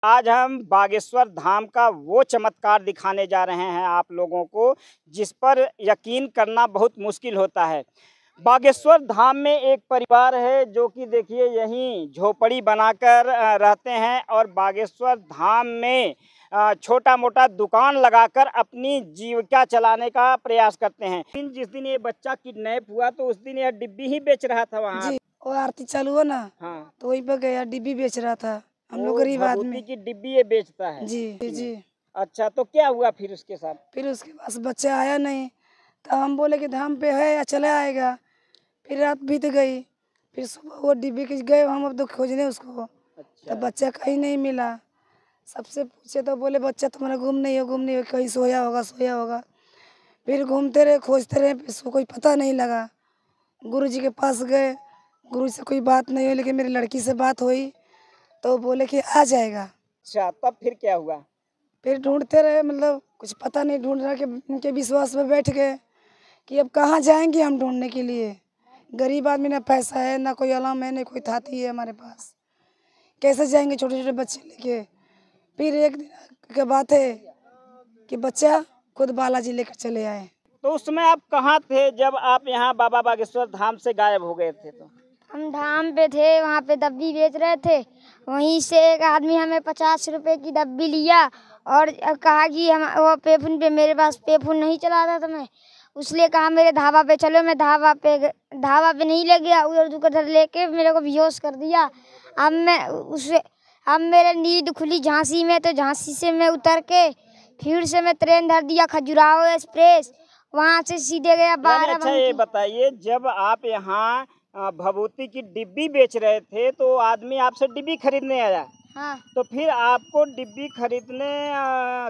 आज हम बागेश्वर धाम का वो चमत्कार दिखाने जा रहे हैं आप लोगों को, जिस पर यकीन करना बहुत मुश्किल होता है। बागेश्वर धाम में एक परिवार है जो कि देखिए यहीं झोपड़ी बनाकर रहते हैं और बागेश्वर धाम में छोटा मोटा दुकान लगाकर अपनी जीविका चलाने का प्रयास करते हैं। जिस दिन ये बच्चा किडनैप हुआ तो उस दिन यह डिब्बी ही बेच रहा था वहाँ। जी, वो आरती चालू हुआ ना। हाँ, तो वहीं पर गया, डिब्बी बेच रहा था। हम लोग गरीब आदमी की डिब्बी ये बेचता है। जी जी। अच्छा, तो क्या हुआ फिर उसके साथ? फिर उसके पास बच्चा आया नहीं, तो हम बोले कि धाम पे है या चला आएगा। फिर रात बीत गई, फिर सुबह वो डिब्बी के गए हम अब तो खोजने उसको। अच्छा, तो बच्चा कहीं नहीं मिला। सबसे पूछे तो बोले बच्चा तुम्हारा गुम नहीं हो, कहीं सोया होगा। फिर घूमते रहे, खोजते रहे, फिर उसको कोई पता नहीं लगा। गुरुजी के पास गए, गुरु से कोई बात नहीं हुई, लेकिन मेरी लड़की से बात हुई तो बोले कि आ जाएगा। अच्छा, तब फिर क्या हुआ? फिर ढूंढते रहे, मतलब कुछ पता नहीं, ढूंढ रहा कि उनके विश्वास में बैठ गए कि अब कहाँ जाएंगे हम ढूंढने के लिए। गरीब आदमी, ना पैसा है, ना कोई अलाम है, ना कोई थाती है हमारे पास। कैसे जाएंगे छोटे छोटे बच्चे लेके। फिर एक दिन की बात है कि बच्चा खुद बालाजी लेकर चले आए। तो उस समय आप कहाँ थे जब आप यहाँ बाबा बागेश्वर धाम से गायब हो गए थे? तो हम धाम पे थे, वहाँ पे दब्बी बेच रहे थे। वहीं से एक आदमी हमें 50 रुपए की दब्बी लिया और कहा कि हम वो पेफून पे, मेरे पास पेफून नहीं चला था तो मैं उसने कहा मेरे ढाबा पे चलो। मैं ढाबा पे नहीं ले गया, उधर लेके मेरे को बेहोश कर दिया। अब मेरे नींद खुली झांसी में, तो झांसी से मैं उतर के फिर से मैं ट्रेन धर दिया खजुराहो एक्सप्रेस। वहाँ से सीधे गया 12 अच्छा, ये बताइए, जब आप यहाँ भभूति की डिब्बी बेच रहे थे तो आदमी आपसे डिब्बी खरीदने आया। हाँ, तो फिर आपको डिब्बी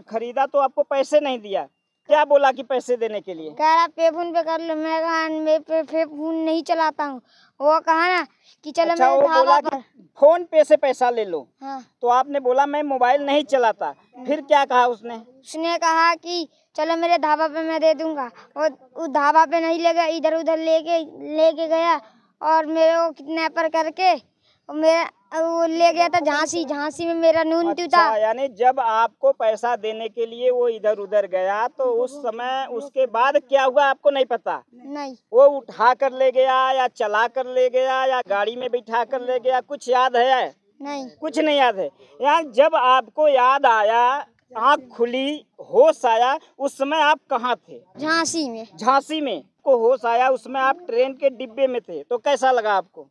खरीदा तो आपको पैसे नहीं दिया, क्या बोला कि पैसे देने के लिए? कह रहा पे फोन पे कर लो। मैं कहा मैं पे फोन नहीं चलाता हूँ। वो कहा ना कि चलो अच्छा, मेरे वो ढाबा बोला पर। कि फोन पे से पैसा ले लो। हाँ, तो आपने बोला मैं मोबाइल नहीं चलाता। फिर क्या कहा उसने? उसने कहा कि चलो मेरे ढाबा पे मैं दे दूंगा। वो उस ढाबा पे नहीं ले गया, इधर उधर लेके गया और मेरे को किडनैपर करके वो ले गया था झांसी में मेरा नून था। अच्छा, यानी जब आपको पैसा देने के लिए वो इधर उधर गया तो उस समय उसके बाद क्या हुआ आपको नहीं पता? नहीं, वो उठा कर ले गया या चला कर ले गया या गाड़ी में बिठा कर ले गया, कुछ याद है? नहीं, कुछ नहीं याद है। यार जब आपको याद आया, आँख खुली, होश आया, उस समय आप कहाँ थे? झांसी में। झांसी में को होश आया, उसमें आप ट्रेन के डिब्बे में थे, तो कैसा लगा आपको?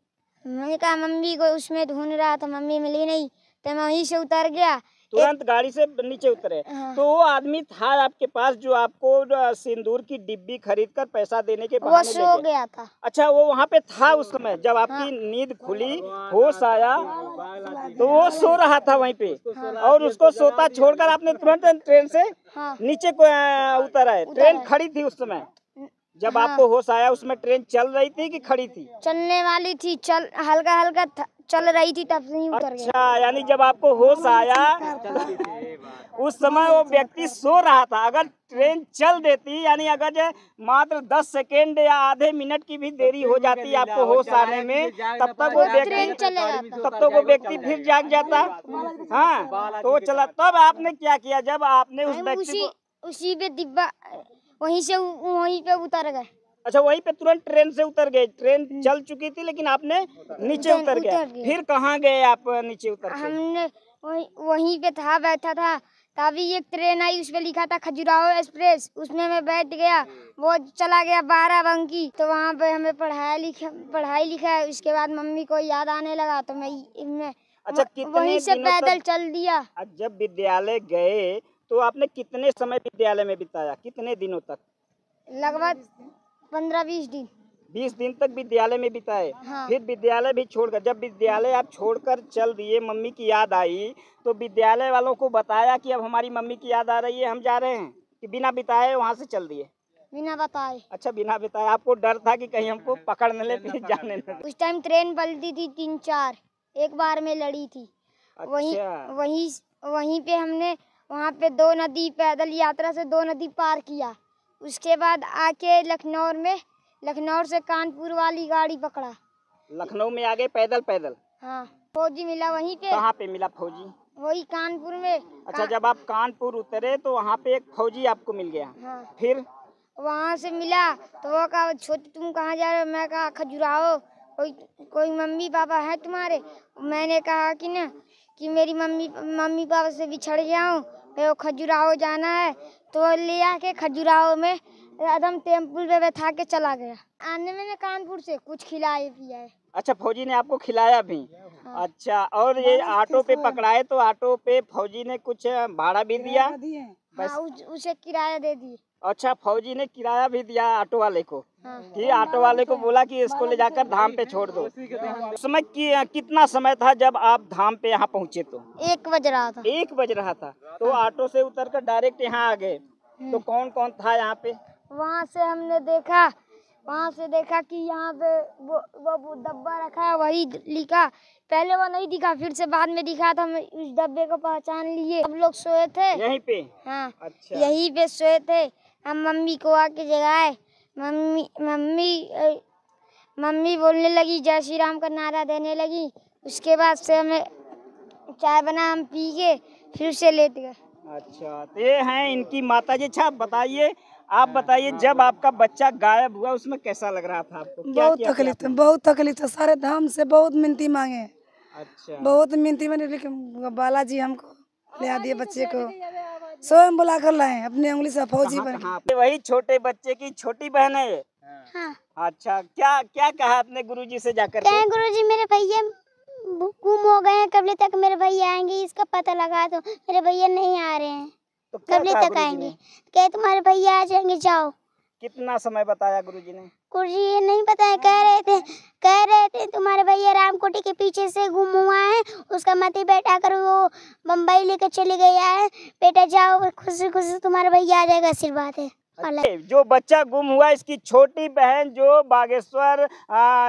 मैंने कहा मम्मी को उसमें ढूंढ रहा था, मम्मी मिली नहीं तो मैं वहीं से उतर गया। तुरंत गाड़ी से नीचे उतरे। हाँ। तो वो आदमी था आपके पास जो आपको सिंदूर की डिब्बी खरीद कर पैसा देने के वो बहाने ले सो गया? गया था। अच्छा, वो वहाँ पे था उस समय जब आपकी नींद खुली, होश आया, तो वो सो रहा था वहीं पे। और उसको सोता छोड़कर आपने तुरंत ट्रेन से हाँ, नीचे को उतर आए। ट्रेन खड़ी थी उस समय जब आपको होश आया? उसमें ट्रेन चल रही थी कि खड़ी थी? चलने वाली थी, हल्का हल्का चल रही थी, तब से ही उतर गया। अच्छा, यानी जब आपको होश आया उस समय वो व्यक्ति सो रहा था। अगर ट्रेन चल देती, यानी अगर जो मात्र 10 सेकेंड या आधे मिनट की भी देरी हो जाती आपको होश आने में, तब तक वो व्यक्ति फिर जाग जाता। हाँ, तो वो चला। तब आपने क्या किया जब आपने उस व्यक्ति को? उसी पे डिब्बा वहीं पे उतर गए। अच्छा, वहीं पे तुरंत ट्रेन से उतर गए। ट्रेन चल चुकी थी लेकिन आपने नीचे उतर गया। फिर कहाँ गए आप नीचे उतर के? हमने वहीं पे था, बैठा था, तभी एक ट्रेन आई, उस पे लिखा था खजुराहो एक्सप्रेस। उसमें मैं बैठ गया, वो चला गया 12 बंकी। तो वहाँ पे हमें पढ़ाई लिखा। उसके बाद मम्मी को याद आने लगा तो मैं अच्छा, कितने वहीं से दिनों पैदल तक? चल दिया। जब विद्यालय गए तो आपने कितने समय विद्यालय में बिताया, कितने दिनों तक? लगभग 15-20 दिन। 20 दिन तक विद्यालय में बिताए। हाँ। फिर विद्यालय भी छोड़कर, जब विद्यालय आप छोड़कर चल दिए, मम्मी की याद आई तो विद्यालय वालों को बताया कि अब हमारी मम्मी की याद आ रही है, हम जा रहे हैं, कि बिना बिताए वहाँ से चल दिए? बिना बताए। अच्छा, बिना बिताए। आपको डर था कि कहीं हमको पकड़ न ले, फिर जाने न दे। उस टाइम ट्रेन पलटी थी 3-4, एक बार में लड़ी थी। अच्छा, वहीं पे हमने वहाँ पे 2 नदी, पैदल यात्रा से 2 नदी पार किया। उसके बाद आके लखनऊ से कानपुर वाली गाड़ी पकड़ा। लखनऊ में आ गए पैदल पैदल? हाँ, फौजी मिला वहीं पे। कहाँ पे मिला फौजी? वही कानपुर में। अच्छा, जब आप कानपुर उतरे तो वहाँ पे एक फौजी आपको मिल गया। हाँ। फिर वहाँ से मिला तो वो कहा छोटी तुम कहाँ जा रहे हो? मैं कहा खजुराहो। कोई मम्मी पापा है तुम्हारे? मैंने कहा कि ना कि मेरी मम्मी पापा से बिछड़ गया हूँ, मेरे को खजुराहो जाना है। तो ले आके खजुराहो में एकदम टेम्पल पे बैठा के चला गया। आने में कानपुर से कुछ खिलाए पिया है। अच्छा, फौजी ने आपको खिलाया भी? हाँ। अच्छा, और ये ऑटो पे पकड़ाए तो ऑटो पे फौजी ने कुछ भाड़ा भी दिया? हाँ, उसे किराया दे दी। अच्छा, फौजी ने किराया भी दिया ऑटो वाले को? हाँ। कि ऑटो वाले को बोला कि इसको ले जाकर धाम पे छोड़ दो। उस समय कितना समय था जब आप धाम पे यहाँ पहुँचे? तो 1 बज रहा था। 1 बज रहा था। तो ऑटो से उतरकर डायरेक्ट यहाँ आ गए। तो कौन कौन था यहाँ पे? वहाँ से देखा कि यहाँ पे वो डब्बा रखा है, वही लिखा। पहले वो नहीं दिखा, फिर से बाद में दिखा तो हम उस डब्बे को पहचान लिए। हम लोग सोए थे यहीं पे? हाँ। अच्छा। यहीं पे सोए थे। हम मम्मी को आके जगाए। मम्मी बोलने लगी, जय श्री राम का नारा देने लगी। उसके बाद से हमें चाय बना, हम पी के फिर से लेट गए। अच्छा, तो ये हैं इनकी माता जी। अच्छा, आप बताइए जब आपका बच्चा गायब हुआ उसमें कैसा लग रहा था आपको? बहुत तकलीफ था। सारे धाम से बहुत मिन्नती मांगे। अच्छा। बहुत मिन्नती मैंने, लेकिन बालाजी हमको ले दिए बच्चे को। स्वयं बुला कर लाए अपनी उंगली से फौजी बन के। वही छोटे बच्चे की छोटी बहन है ये? हाँ। अच्छा, क्या कहा अपने गुरुजी से जाकर के? गुरुजी मेरे भैया गुम हो गए हैं, कब तक मेरे भैया आएंगे इसका पता लगा दो। मेरे भैया नहीं आ रहे हैं, तो कब तक आएंगे? क्या तुम्हारे भैया आ जाएंगे, जाओ। कितना समय बताया गुरुजी ने? गुरुजी ये नहीं बताया, कह रहे थे तुम्हारे भैया रामकोटी के पीछे से गुम हुआ है, उसका मती बैठा कर वो बम्बई लेकर चले गया है। बेटा जाओ, खुशी खुशी तुम्हारा भैया आ जाएगा, आशीर्वाद है। जो बच्चा गुम हुआ, इसकी छोटी बहन जो बागेश्वर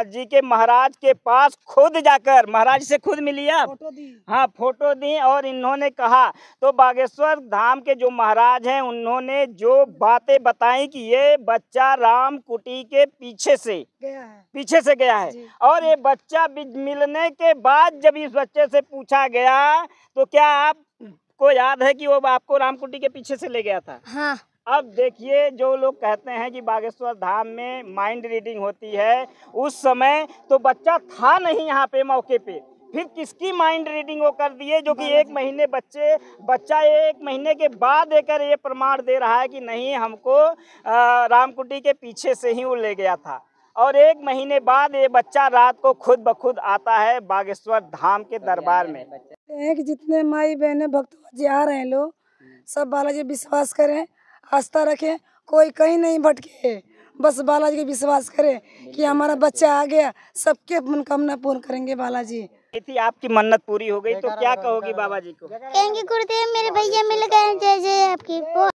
जी के महाराज के पास खुद जाकर महाराज से खुद मिली आप? हाँ, फोटो दी और इन्होंने कहा। तो बागेश्वर धाम के जो महाराज हैं उन्होंने जो बातें बताई कि ये बच्चा राम कुटी के पीछे से गया है। और ये बच्चा मिलने के बाद जब इस बच्चे से पूछा गया तो क्या आपको याद है कि वो आपको राम कुटी के पीछे से ले गया था? हाँ। अब देखिए, जो लोग कहते हैं कि बागेश्वर धाम में माइंड रीडिंग होती है, उस समय तो बच्चा था नहीं यहाँ पे मौके पे, फिर किसकी माइंड रीडिंग वो कर दिए? जो कि 1 महीने बच्चा 1 महीने के बाद देकर ये प्रमाण दे रहा है कि नहीं, हमको रामकुटी के पीछे से ही वो ले गया था। और 1 महीने बाद ये बच्चा रात को खुद ब खुद आता है बागेश्वर धाम के दरबार में। कि जितने माई बहने भक्त जी आ रहे हैं लोग, सब बालाजी विश्वास करें, आस्था रखें, कोई कहीं नहीं भटके। बस बालाजी के विश्वास करें कि हमारा बच्चा आ गया, सबके मनोकामना पूर्ण करेंगे बालाजी। थी आपकी मन्नत पूरी हो गई तो क्या कहोगी बाबा जी को? कहेंगे गुरुदेव मेरे भैया मिल गए, जय जय आपकी।